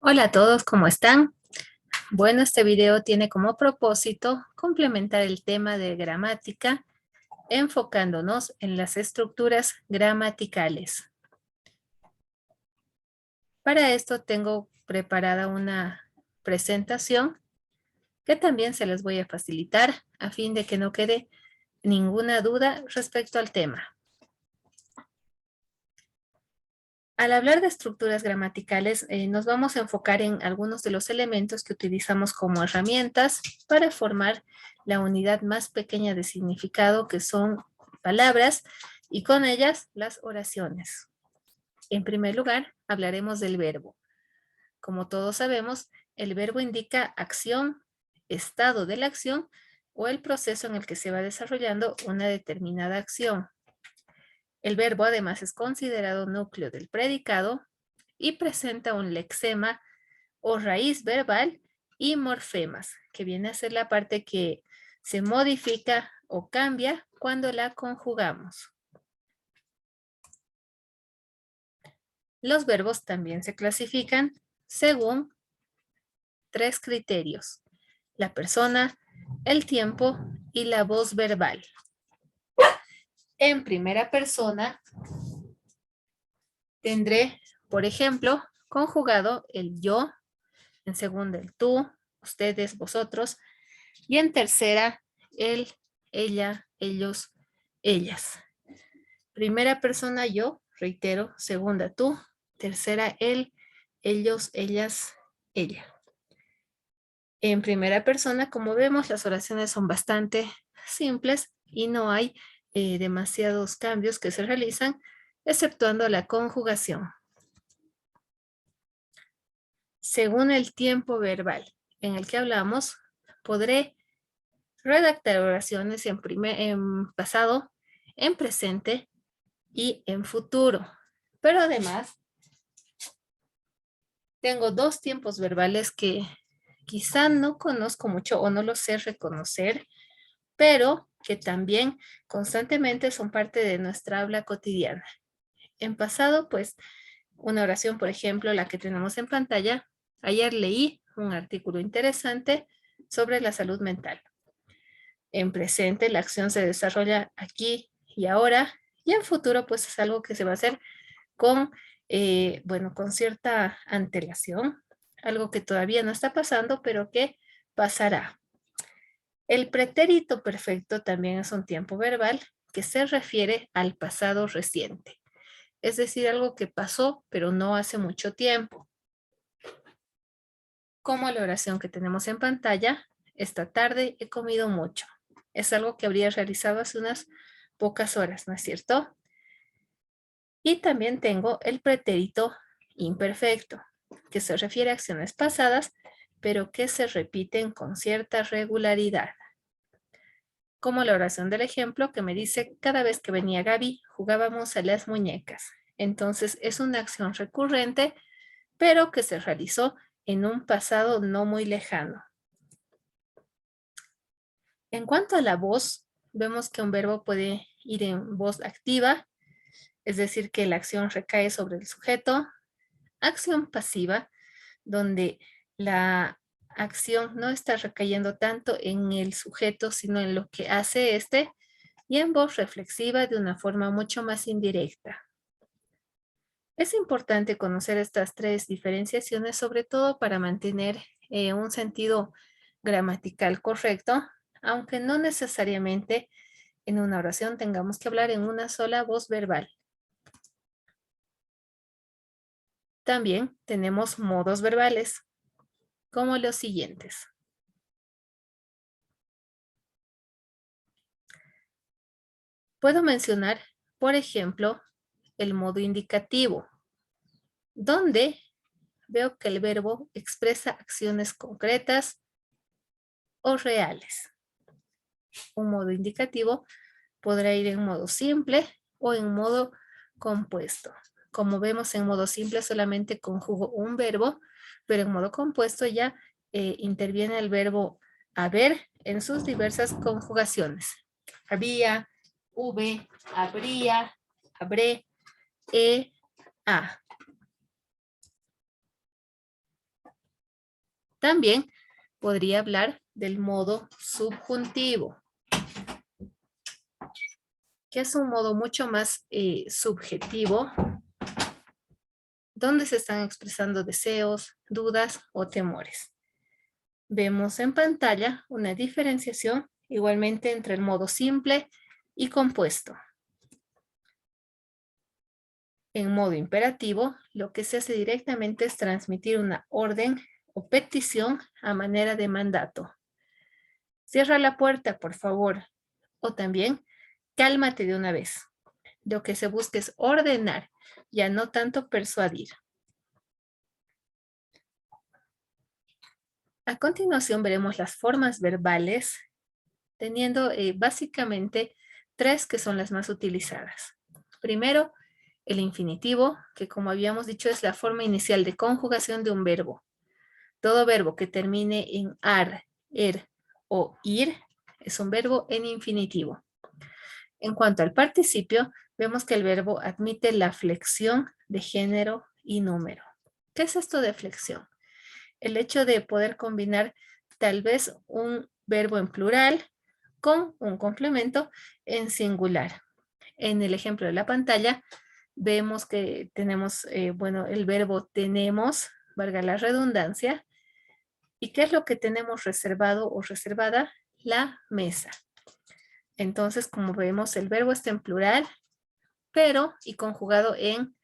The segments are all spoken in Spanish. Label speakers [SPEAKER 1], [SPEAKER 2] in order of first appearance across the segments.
[SPEAKER 1] Hola a todos, ¿cómo están? Bueno, este video tiene como propósito complementar el tema de gramática, enfocándonos en las estructuras gramaticales. Para esto tengo preparada una presentación que también se les voy a facilitar a fin de que no quede ninguna duda respecto al tema. Al hablar de estructuras gramaticales, nos vamos a enfocar en algunos de los elementos que utilizamos como herramientas para formar la unidad más pequeña de significado, que son palabras, y con ellas las oraciones. En primer lugar, hablaremos del verbo. Como todos sabemos, el verbo indica acción, estado de la acción o el proceso en el que se va desarrollando una determinada acción. El verbo además es considerado núcleo del predicado y presenta un lexema o raíz verbal y morfemas, que viene a ser la parte que se modifica o cambia cuando la conjugamos. Los verbos también se clasifican según tres criterios: la persona, el tiempo y la voz verbal. En primera persona tendré, por ejemplo, conjugado el yo, en segunda el tú, ustedes, vosotros, y en tercera él, ella, ellos, ellas. Primera persona yo, reitero, segunda tú, tercera él, ellos, ellas, ella. En primera persona, como vemos, las oraciones son bastante simples y no hay demasiados cambios que se realizan, exceptuando la conjugación. Según el tiempo verbal en el que hablamos, podré redactar oraciones en pasado, en presente y en futuro. Pero además, tengo dos tiempos verbales que quizá no conozco mucho o no los sé reconocer, pero que también constantemente son parte de nuestra habla cotidiana. En pasado, pues, una oración, por ejemplo, la que tenemos en pantalla. Ayer leí un artículo interesante sobre la salud mental. En presente, la acción se desarrolla aquí y ahora, y en futuro, pues es algo que se va a hacer con, bueno, con cierta antelación, algo que todavía no está pasando, pero que pasará. El pretérito perfecto también es un tiempo verbal que se refiere al pasado reciente, es decir, algo que pasó, pero no hace mucho tiempo. Como la oración que tenemos en pantalla: esta tarde he comido mucho. Es algo que habría realizado hace unas pocas horas, ¿no es cierto? Y también tengo el pretérito imperfecto, que se refiere a acciones pasadas, pero que se repiten con cierta regularidad. Como la oración del ejemplo que me dice: cada vez que venía Gaby, jugábamos a las muñecas. Entonces es una acción recurrente, pero que se realizó en un pasado no muy lejano. En cuanto a la voz, vemos que un verbo puede ir en voz activa, es decir, que la acción recae sobre el sujeto. Acción pasiva, donde la acción no está recayendo tanto en el sujeto, sino en lo que hace este. Y en voz reflexiva, de una forma mucho más indirecta. Es importante conocer estas tres diferenciaciones, sobre todo para mantener un sentido gramatical correcto, aunque no necesariamente en una oración tengamos que hablar en una sola voz verbal. También tenemos modos verbales, como los siguientes. Puedo mencionar, por ejemplo, el modo indicativo, donde veo que el verbo expresa acciones concretas o reales. Un modo indicativo podrá ir en modo simple o en modo compuesto. Como vemos, en modo simple solamente conjugo un verbo, pero en modo compuesto ya interviene el verbo haber en sus diversas conjugaciones. Había, hube, habría, habré, a. También podría hablar del modo subjuntivo, que es un modo mucho más subjetivo, donde se están expresando deseos, dudas o temores. Vemos en pantalla una diferenciación igualmente entre el modo simple y compuesto. En modo imperativo, lo que se hace directamente es transmitir una orden o petición a manera de mandato. Cierra la puerta, por favor. O también, cálmate de una vez. Lo que se busca es ordenar, ya no tanto persuadir. A continuación veremos las formas verbales, teniendo básicamente tres que son las más utilizadas. Primero, el infinitivo, que como habíamos dicho es la forma inicial de conjugación de un verbo. Todo verbo que termine en ar, er o ir es un verbo en infinitivo. En cuanto al participio, vemos que el verbo admite la flexión de género y número. ¿Qué es esto de flexión? El hecho de poder combinar tal vez un verbo en plural con un complemento en singular. En el ejemplo de la pantalla, vemos que tenemos, el verbo tenemos, valga la redundancia. ¿Y qué es lo que tenemos reservado o reservada? La mesa. Entonces, como vemos, el verbo está en plural, pero y conjugado en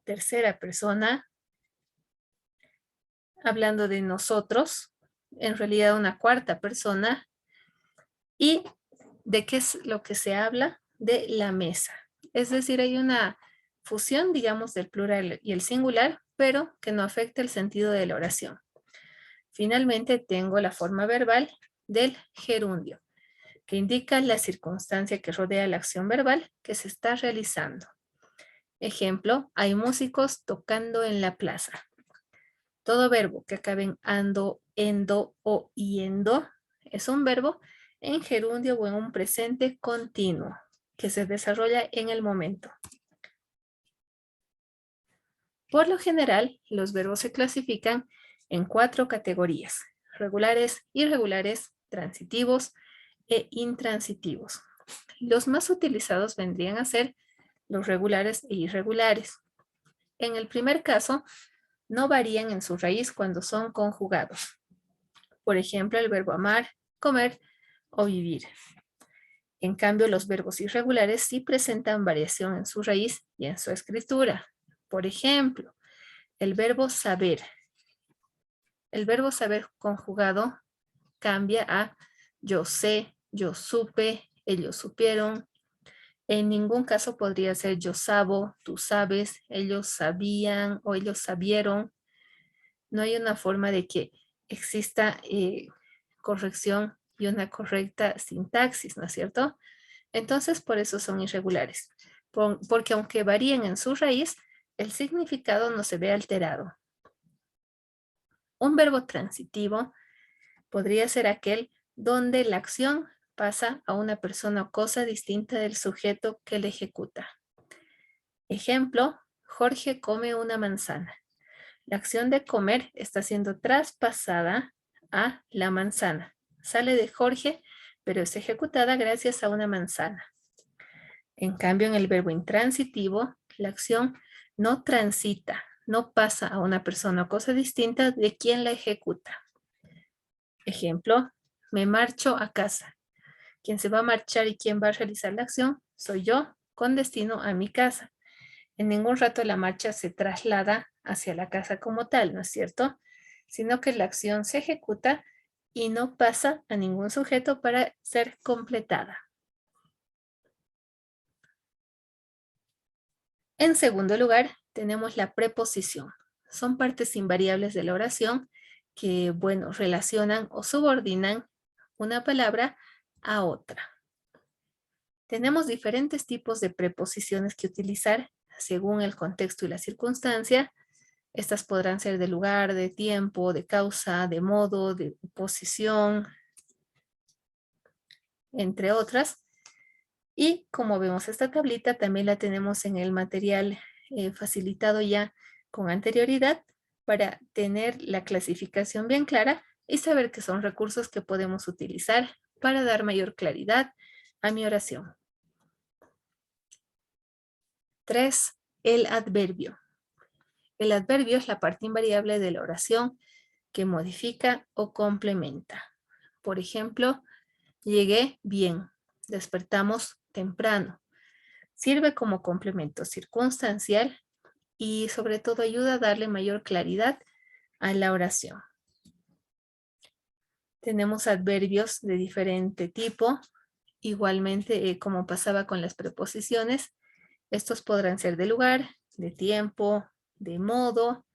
[SPEAKER 1] tercera persona, hablando de nosotros, en realidad una cuarta persona. ¿Y de qué es lo que se habla? De la mesa. Es decir, hay una fusión, digamos, del plural y el singular, pero que no afecta el sentido de la oración. Finalmente, tengo la forma verbal del gerundio, que indica la circunstancia que rodea la acción verbal que se está realizando. Ejemplo, hay músicos tocando en la plaza. Todo verbo que acabe en ando, endo o yendo es un verbo en gerundio o en un presente continuo que se desarrolla en el momento. Por lo general, los verbos se clasifican en 4 categorías: regulares, irregulares, transitivos e intransitivos. Los más utilizados vendrían a ser los regulares e irregulares. En el primer caso, no varían en su raíz cuando son conjugados. Por ejemplo, el verbo amar, comer o vivir. En cambio, los verbos irregulares sí presentan variación en su raíz y en su escritura. Por ejemplo, el verbo saber. El verbo saber conjugado cambia a yo sé, yo supe, ellos supieron. En ningún caso podría ser yo sabo, tú sabes, ellos sabían o ellos sabieron. No hay una forma de que exista corrección y una correcta sintaxis, ¿no es cierto? Entonces, por eso son irregulares, porque aunque varíen en su raíz, el significado no se ve alterado. Un verbo transitivo podría ser aquel donde la acción pasa a una persona o cosa distinta del sujeto que la ejecuta. Ejemplo, Jorge come una manzana. La acción de comer está siendo traspasada a la manzana. Sale de Jorge, pero es ejecutada gracias a una manzana. En cambio, en el verbo intransitivo, la acción no transita, no pasa a una persona o cosa distinta de quien la ejecuta. Ejemplo, me marcho a casa. Quien se va a marchar y quien va a realizar la acción soy yo, con destino a mi casa. En ningún rato la marcha se traslada hacia la casa como tal, ¿no es cierto? Sino que la acción se ejecuta y no pasa a ningún sujeto para ser completada. En segundo lugar, tenemos la preposición. Son partes invariables de la oración que, relacionan o subordinan una palabra a otra. Tenemos diferentes tipos de preposiciones que utilizar según el contexto y la circunstancia. Estas podrán ser de lugar, de tiempo, de causa, de modo, de posición, entre otras. Y como vemos esta tablita, también la tenemos en el material facilitado ya con anterioridad para tener la clasificación bien clara y saber que son recursos que podemos utilizar para dar mayor claridad a mi oración. 3. El adverbio. El adverbio es la parte invariable de la oración que modifica o complementa. Por ejemplo, llegué bien, despertamos temprano. Sirve como complemento circunstancial y sobre todo ayuda a darle mayor claridad a la oración. Tenemos adverbios de diferente tipo. Igualmente, como pasaba con las preposiciones, estos podrán ser de lugar, de tiempo, de modo,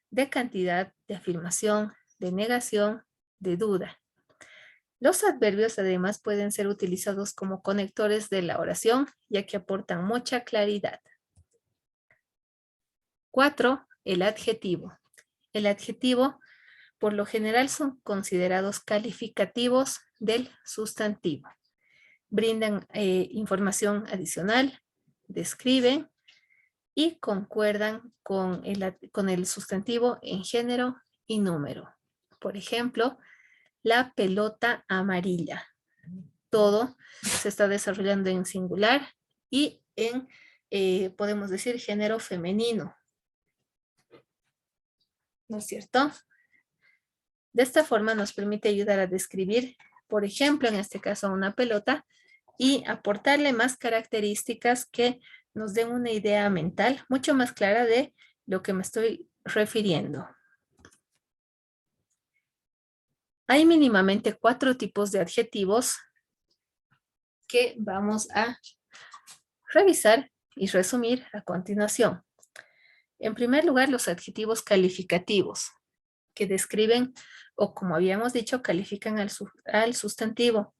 [SPEAKER 1] de cantidad, de afirmación, de negación, de duda. Los adverbios además pueden ser utilizados como conectores de la oración, ya que aportan mucha claridad. 4. El adjetivo. El adjetivo, por lo general, son considerados calificativos del sustantivo. Brindan información adicional, describen y concuerdan con el sustantivo en género y número. Por ejemplo, la pelota amarilla. Todo se está desarrollando en singular y en, podemos decir, género femenino. ¿No es cierto? De esta forma nos permite ayudar a describir, por ejemplo, en este caso, una pelota y aportarle más características que nos den una idea mental mucho más clara de lo que me estoy refiriendo. Hay mínimamente 4 tipos de adjetivos que vamos a revisar y resumir a continuación. En primer lugar, los adjetivos calificativos, que describen o, como habíamos dicho, califican al sustantivo.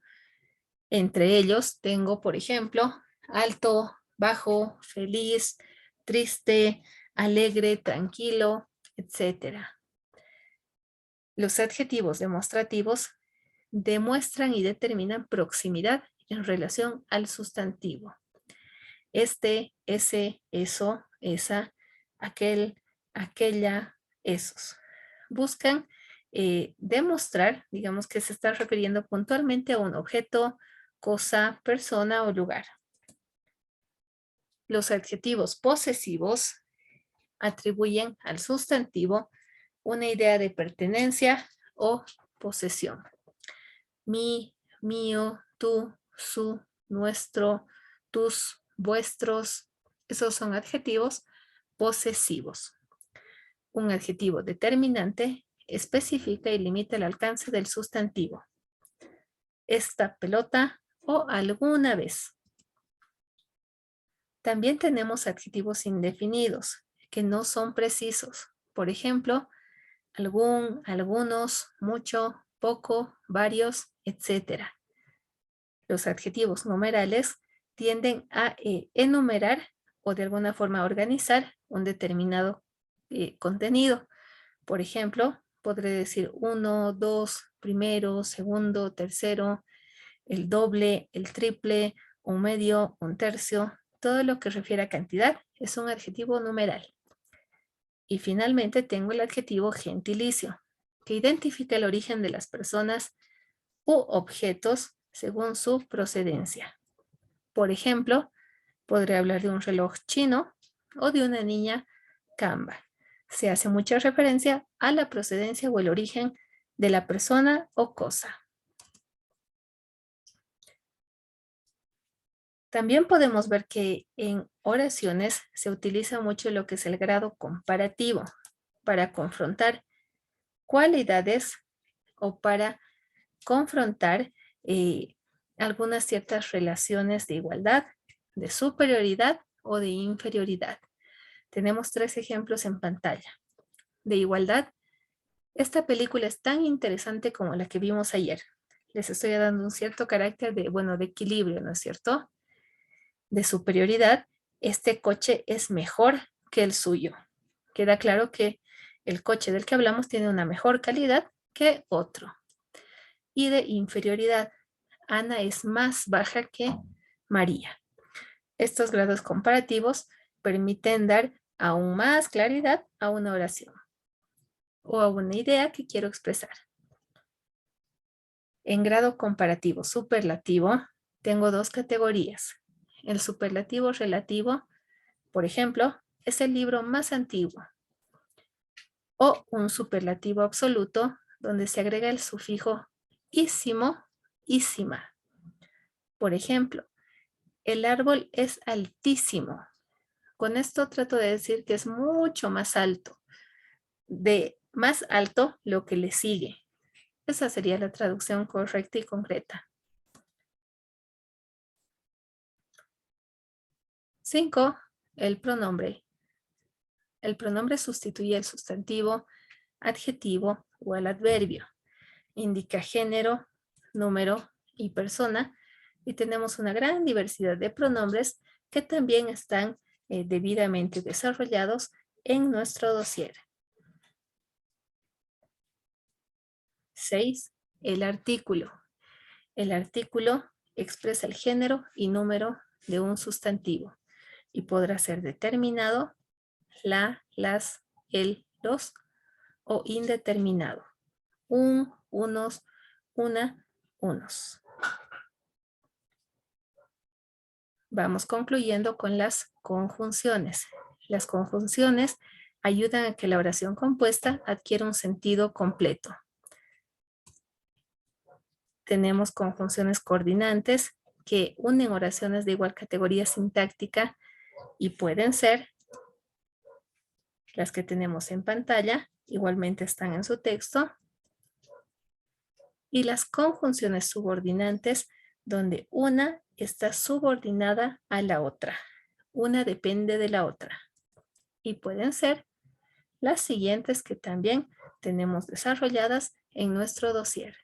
[SPEAKER 1] Entre ellos tengo, por ejemplo, alto, bajo, feliz, triste, alegre, tranquilo, etc. Los adjetivos demostrativos demuestran y determinan proximidad en relación al sustantivo. Este, ese, eso, esa, aquel, aquella, esos. Buscan demostrar, digamos, que se está refiriendo puntualmente a un objeto, cosa, persona o lugar. Los adjetivos posesivos atribuyen al sustantivo una idea de pertenencia o posesión. Mi, mío, tú, su, nuestro, tus, vuestros. Esos son adjetivos posesivos. Un adjetivo determinante especifica y limita el alcance del sustantivo. Esta pelota o alguna vez. También tenemos adjetivos indefinidos que no son precisos. Por ejemplo, algún, algunos, mucho, poco, varios, etc. Los adjetivos numerales tienden a enumerar o de alguna forma organizar un determinado contenido. Por ejemplo, podré decir 1, 2, primero, segundo, tercero, el doble, el triple, un medio, un tercio. Todo lo que refiere a cantidad es un adjetivo numeral. Y finalmente tengo el adjetivo gentilicio, que identifica el origen de las personas u objetos según su procedencia. Por ejemplo, podré hablar de un reloj chino o de una niña Canva. Se hace mucha referencia a la procedencia o el origen de la persona o cosa. También podemos ver que en oraciones se utiliza mucho lo que es el grado comparativo para confrontar cualidades o para confrontar algunas ciertas relaciones de igualdad, de superioridad o de inferioridad. Tenemos 3 ejemplos en pantalla. De igualdad, esta película es tan interesante como la que vimos ayer. Les estoy dando un cierto carácter de, bueno, de equilibrio, ¿no es cierto? De superioridad, este coche es mejor que el suyo. Queda claro que el coche del que hablamos tiene una mejor calidad que otro. Y de inferioridad, Ana es más baja que María. Estos grados comparativos permiten dar aún más claridad a una oración. o a una idea que quiero expresar. En grado comparativo superlativo, tengo dos categorías. El superlativo relativo, por ejemplo, es el libro más antiguo. O un superlativo absoluto, donde se agrega el sufijo ísimo, ísima. Por ejemplo, el árbol es altísimo. Con esto trato de decir que es mucho más alto. De más alto lo que le sigue. Esa sería la traducción correcta y concreta. 5. El pronombre. El pronombre sustituye el sustantivo, adjetivo o el adverbio. Indica género, número y persona. Y tenemos una gran diversidad de pronombres que también están debidamente desarrollados en nuestro dossier. 6. El artículo. El artículo expresa el género y número de un sustantivo y podrá ser determinado, la, las, el, los o indeterminado. Un, unos, una, unos. Vamos concluyendo con las conjunciones. Las conjunciones ayudan a que la oración compuesta adquiera un sentido completo. Tenemos conjunciones coordinantes que unen oraciones de igual categoría sintáctica y pueden ser las que tenemos en pantalla, igualmente están en su texto, y las conjunciones subordinantes donde una está subordinada a la otra. Una depende de la otra. Y pueden ser las siguientes que también tenemos desarrolladas en nuestro dossier.